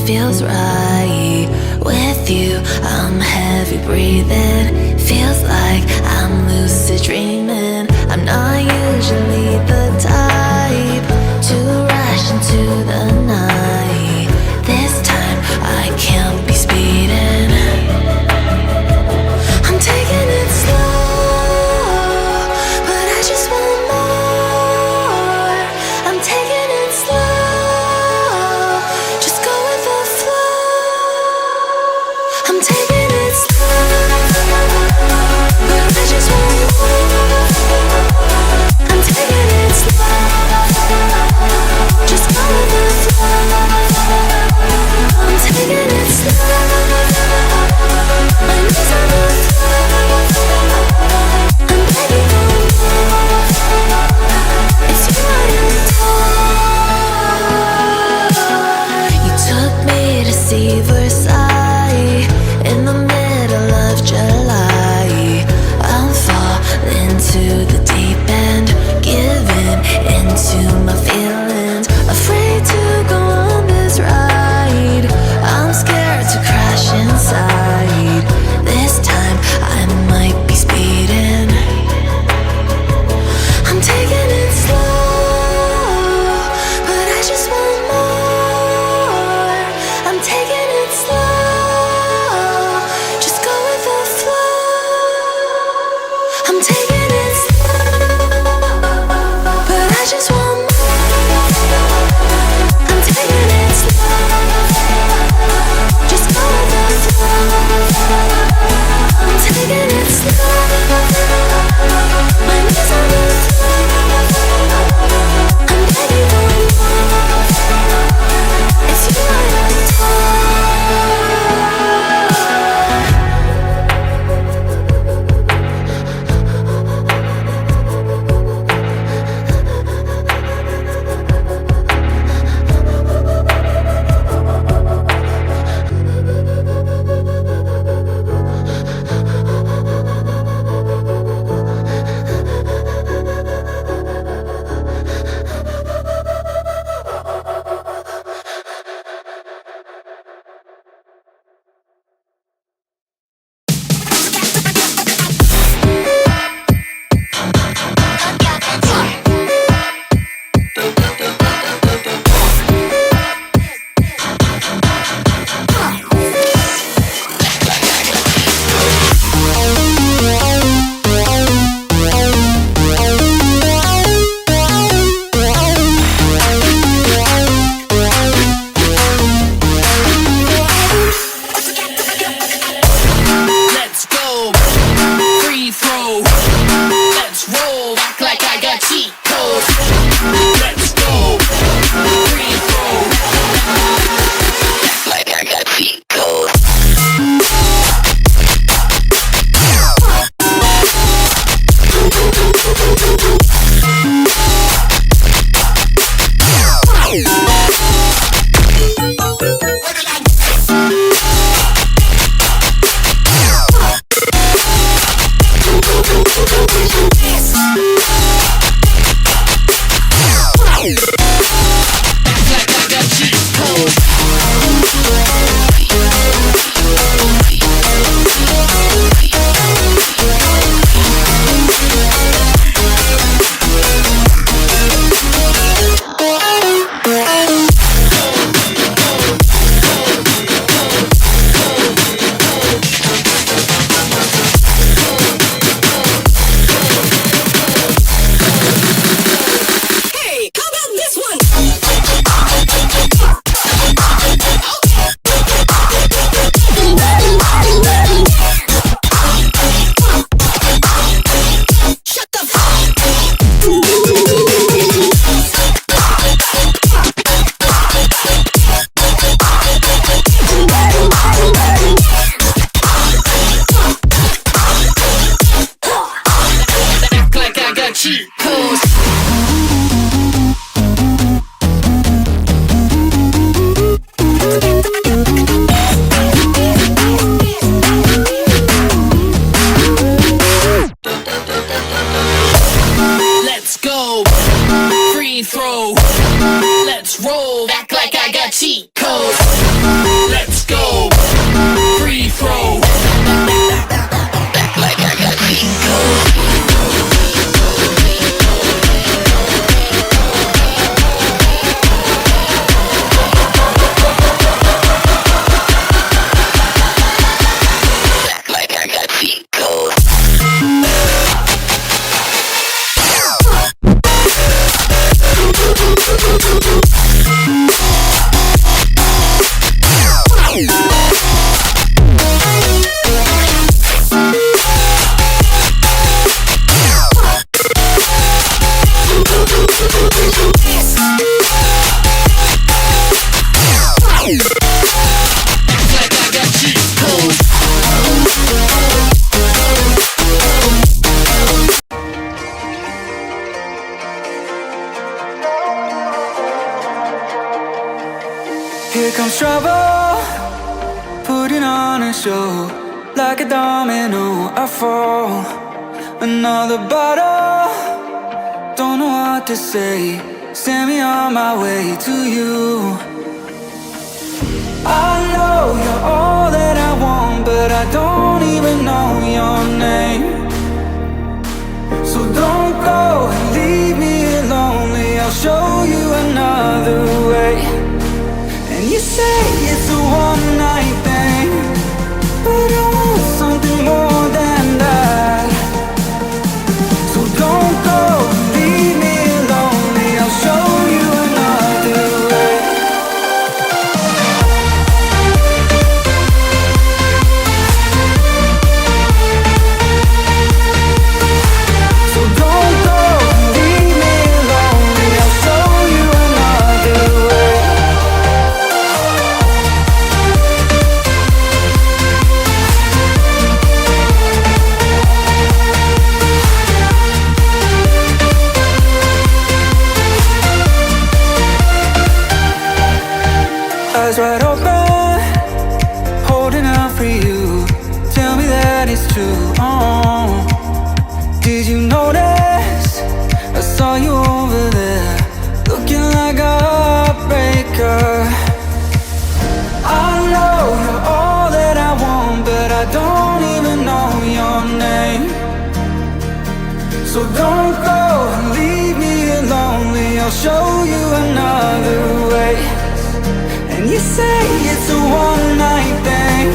Feels right with you. I'm heavy breathing. Feels like I'm lucid dreaming. I'm not usually the type to rush into the night. This time I can't be speeding. I'm taking it slow, but I just want more. I'm taking it slow. I'm taking it slow, but I just want more. I'm taking it slow, just go with the flow. I'm taking it slow, my knees on the floor. I'm begging for more. It's you I adore. You took me to see Versailles in the middle of July. I'm falling to the deep end, giving into my feelings. Afraid to go on this ride. I'm scared to crash inside. This time I might be speeding. I'm taking it slow, but I just want more. I'm taking it slow, just go with the flow. I'm taking it slow. cheat codes. Let's go, free throw. Let's roll, act like I got cheat codes. Let's go, free throw. Act like I got cheat codes. Act like I got cheat codes. Here comes trouble, putting on a show. Like a domino, I fall. Another bottle, don't know what to say. Send me on my way to you. I know you're all that I want, but I don't even know your name. So don't go and leave me lonely, I'll show you another way. You say it's a one-night thing, but I want something more than that. So don't go, leave me lonely, I'll show you another way. So don't go, leave me lonely, I'll show you another way. Eyes wide open, holding out for you. Tell me that it's true. Oh, did you notice? I saw you over there, looking like a heartbreaker. I know you're all that I want, but I don't even know your name. So don't go and leave me lonely, I'll show you another way. And you say it's a one-night thing,